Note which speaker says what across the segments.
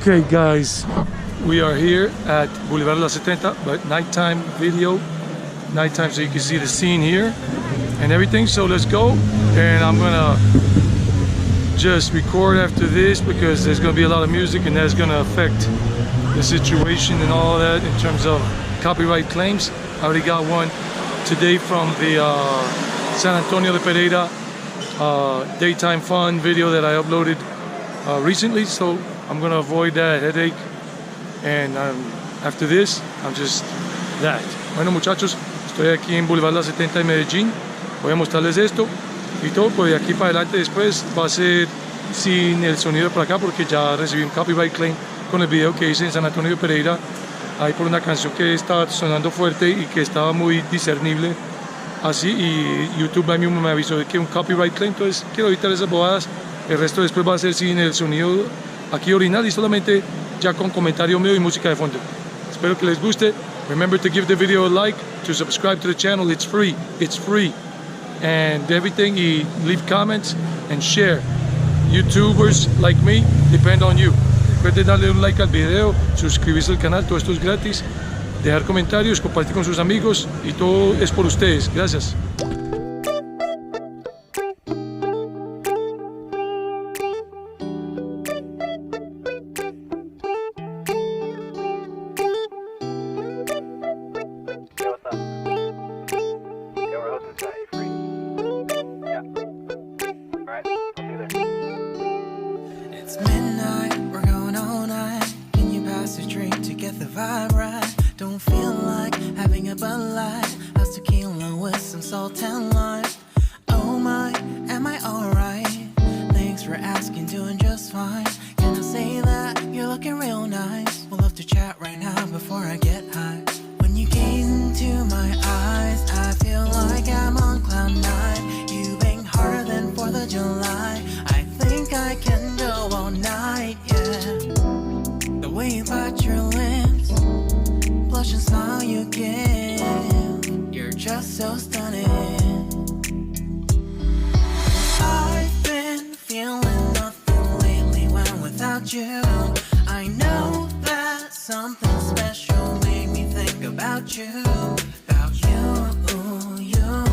Speaker 1: Okay guys, we are here at Boulevard La 70, but nighttime video, nighttime, so you can see the scene here and everything. So let's go, and I'm gonna just record after this because there's gonna be a lot of music and that's gonna affect the situation and all that in terms of copyright claims. I already got one today from the San Antonio de Pereira daytime fun video that I uploaded recently, so I'm gonna avoid that headache, and after this I'm just that. Bueno muchachos, estoy aquí en Boulevard La 70 de Medellín. Voy a mostrarles esto y todo, pues de aquí para adelante después va a ser sin el sonido por acá porque ya recibí un copyright claim con el video que hice en San Antonio de Pereira, ahí por una canción que estaba sonando fuerte y que estaba muy discernible así, y YouTube ahí mismo me avisó de que un copyright claim, entonces quiero evitar esas bobadas. El resto después va a ser sin el sonido aquí original y solamente ya con comentario mío y música de fondo. Espero que les guste. Remember to give the video a like, to subscribe to the channel. It's free and everything. Y leave comments and share. YouTubers like me depend on you. Recuerden darle un like al video, suscribirse al canal, todo esto es gratis, dejar comentarios, compartir con sus amigos y todo es por ustedes. Gracias.
Speaker 2: Vibe right, don't feel like having a Bud Light, house tequila with some salt and lime. Oh my, am I alright? Thanks for asking, doing just fine. Can I say that you're looking real nice? We'll love to chat right now before I get high. When you gaze into my eyes, I feel like I'm on cloud nine. You bang harder than 4th of July. I think I can go all night, yeah. The way you bite your lips, blush and smile you give, you're just so stunning. I've been feeling nothing lately when without you. I know that something special made me think about you, about you, you,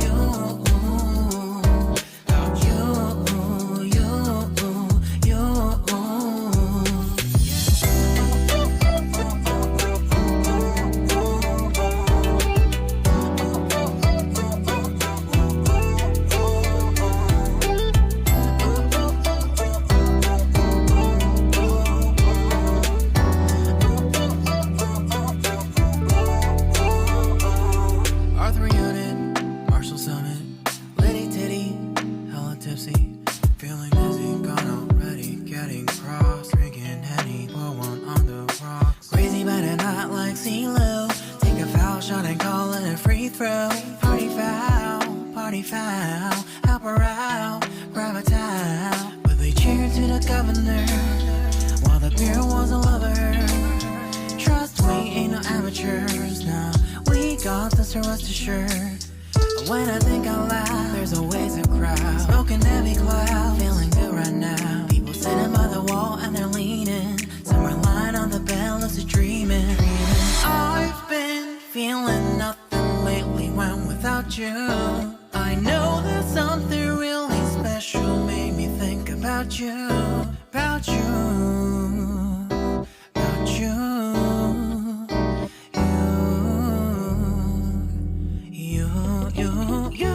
Speaker 2: you, about you, you, you. Party foul, help her out, grab a towel. But they cheered to the governor while the beer was a lover. Trust we ain't no amateurs, nah. We got this, so rest assured. And when I think out loud, there's always a crowd smoking heavy cloud, feeling good right now. People sitting by the wall and they're leaning. Some are lying on the bed, lucid dreaming. I've been feeling nothing lately when without you. I know that something really special made me think about you, about you, about you, you.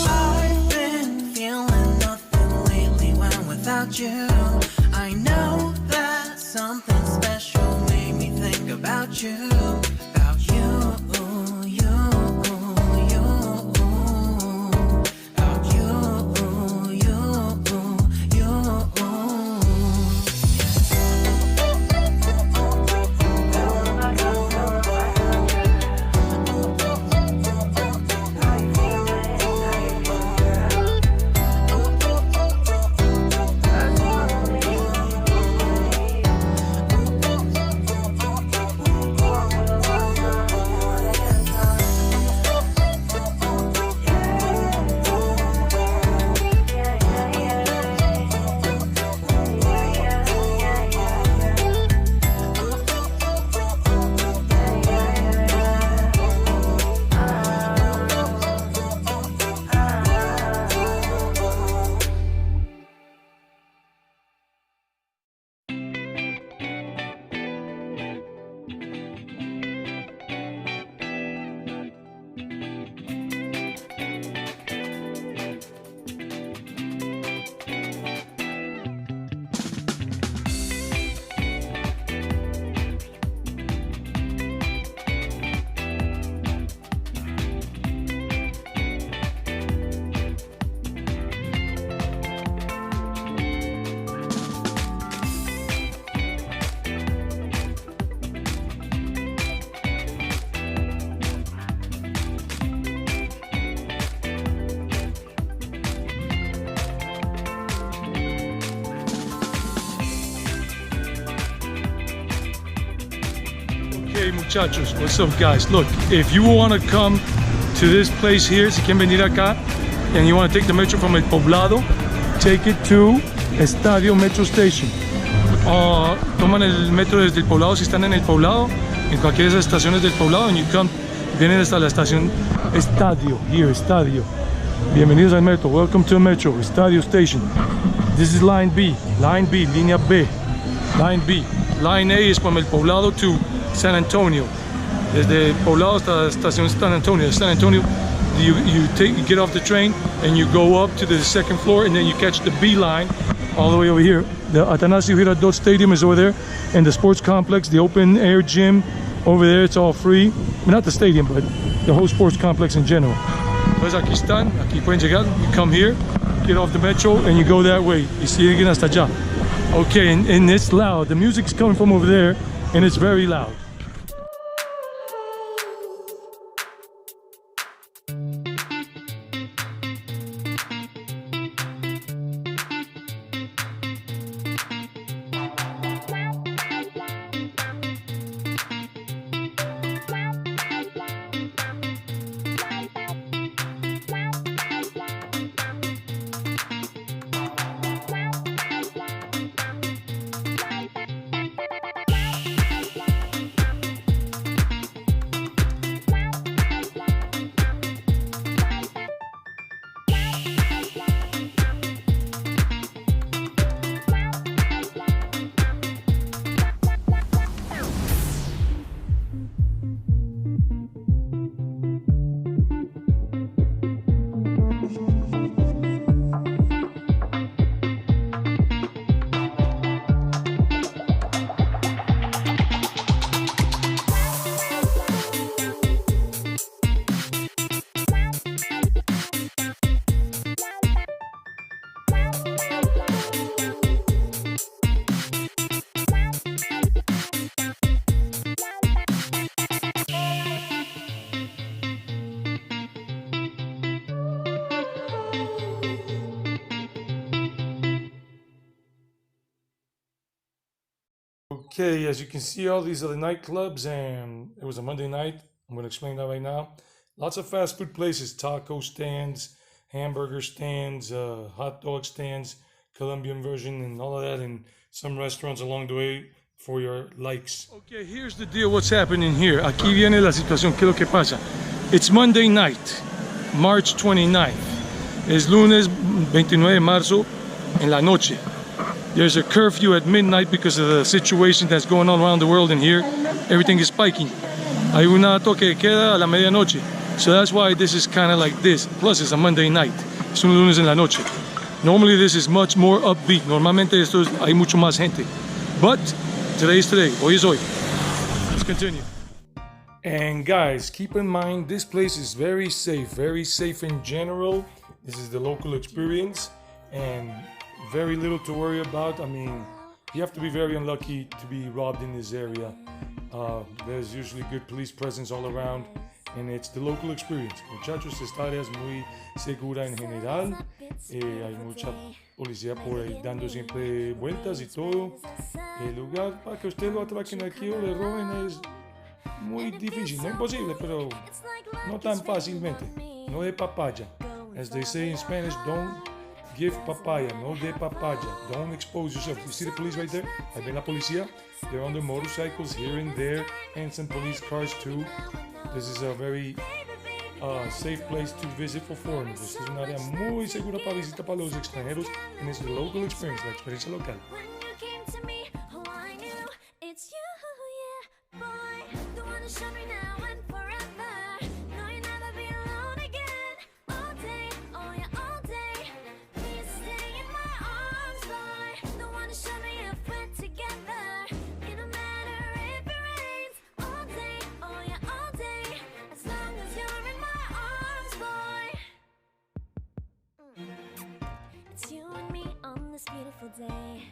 Speaker 2: I've been feeling nothing lately when without you. I know that something special made me think about you, about you.
Speaker 1: Okay, muchachos, what's up, guys? Look, if you want to come to this place here, si quieren venir acá, and you want to take the metro from El Poblado, take it to Estadio Metro Station. Toman el metro desde el Poblado si están en el Poblado, en cualquiera de esas estaciones del Poblado, and you come, vienen hasta la estación Estadio, here, Estadio. Bienvenidos al metro, welcome to Metro, Estadio Station. This is line B, línea B, line B. Line A is from El Poblado to San Antonio. Desde El Poblado hasta la estación San Antonio. San Antonio, you get off the train and you go up to the second floor, and then you catch the B line all the way over here. The Atanasio Girardot Stadium is over there, and the sports complex, the open air gym over there, it's all free. Well, not the stadium, but the whole sports complex in general. Entonces aquí están, aquí pueden llegar. You come here, get off the metro, and you go that way. Y siguen hasta allá. Okay, and it's loud. The music's coming from over there, and it's very loud. Okay, as you can see, all these are the nightclubs, and it was a Monday night. I'm going to explain that right now. Lots of fast food places, taco stands, hamburger stands, hot dog stands, Colombian version, and all of that, and some restaurants along the way for your likes. Okay, here's the deal, what's happening here. Aquí viene la situación, ¿qué es lo que pasa? It's Monday night, March 29th. Es lunes 29 de marzo en la noche. There's a curfew at midnight because of the situation that's going on around the world, and here everything is spiking. Hay una toque de queda a la medianoche. So that's why this is kind of like this. Plus it's a Monday night. Es un lunes en la noche. Normally this is much more upbeat. Normalmente esto hay mucho más gente. But today is today. Hoy es hoy. Let's continue. And guys, keep in mind this place is very safe in general. This is the local experience, and very little to worry about. I mean, you have to be very unlucky to be robbed in this area. There's usually good police presence all around, and it's the local experience. Muchachos, esta área es muy segura en general. Hay mucha policía por ahí dando siempre vueltas y todo. El lugar para que usted lo atraquen aquí o le roben es muy difícil, no imposible, pero no tan fácilmente. No de papaya. As they say in Spanish, don't give papaya, no de papaya. Don't expose yourself. You see the police right there? Ahí ven la policía. They're on their motorcycles here and there, and some police cars too. This is a very safe place to visit for foreigners. Esta es un área muy segura para visitar para los extranjeros, and it's the local experience, la experiencia local.
Speaker 2: It's you and me on this beautiful day.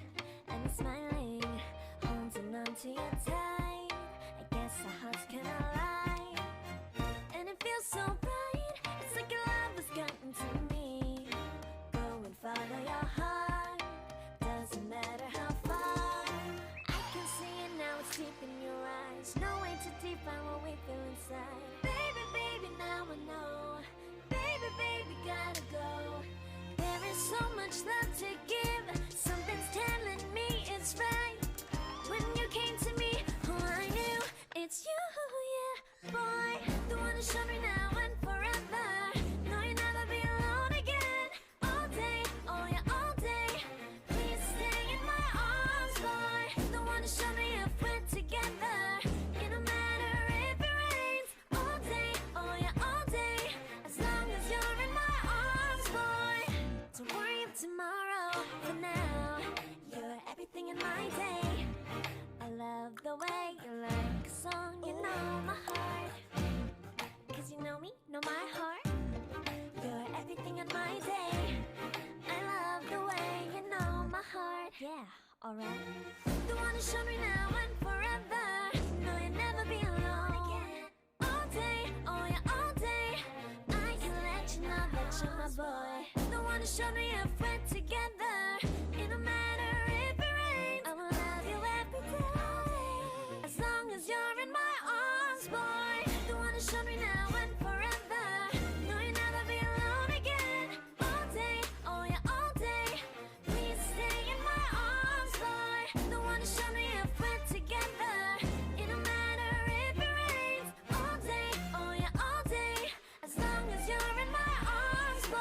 Speaker 2: alright. The one who showed me now and forever. No, you'll never be alone. All day, oh yeah, all day. I can let you know that you're my boy. The one who showed me if we're together. It don't matter if it rains. I will love you every day. As long as you're in my arms, boy. The one who showed me now and forever. No, you'll never be alone again. All day, oh yeah, all day. Please stay in my arms, boy. The one who showed me if we're together. It don't matter if it rains. All day, oh yeah, all day. As long as you're in my arms, boy.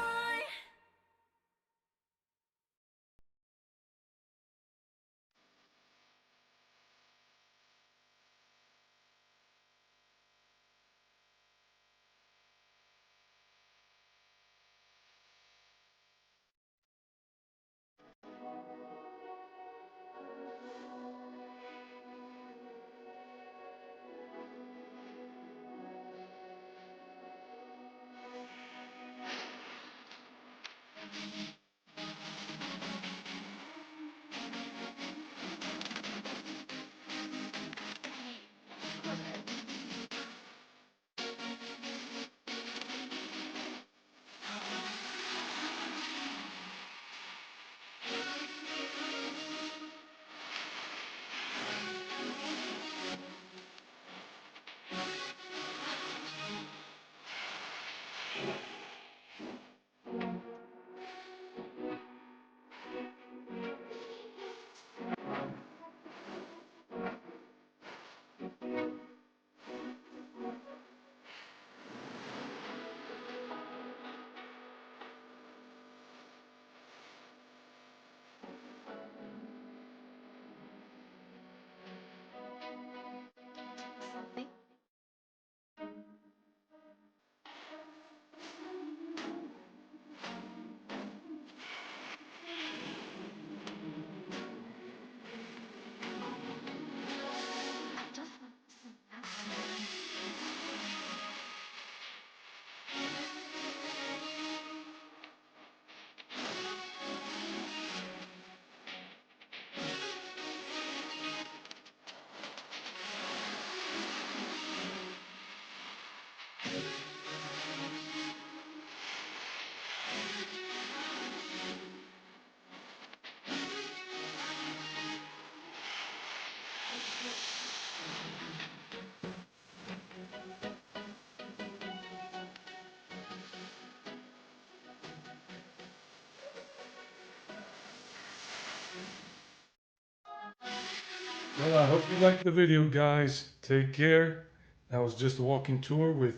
Speaker 1: Well, I hope you liked the video, guys. Take care. That was just a walking tour with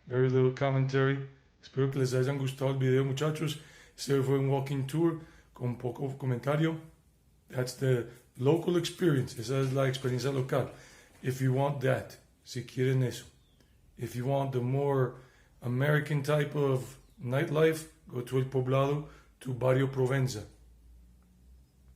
Speaker 1: very little commentary. Espero que les hayan gustado el video, muchachos. Este fue un walking tour con poco comentario. That's the local experience. Esa es la experiencia local. If you want that, si quieren eso. If you want the more American type of nightlife, go to El Poblado, to Barrio Provenza.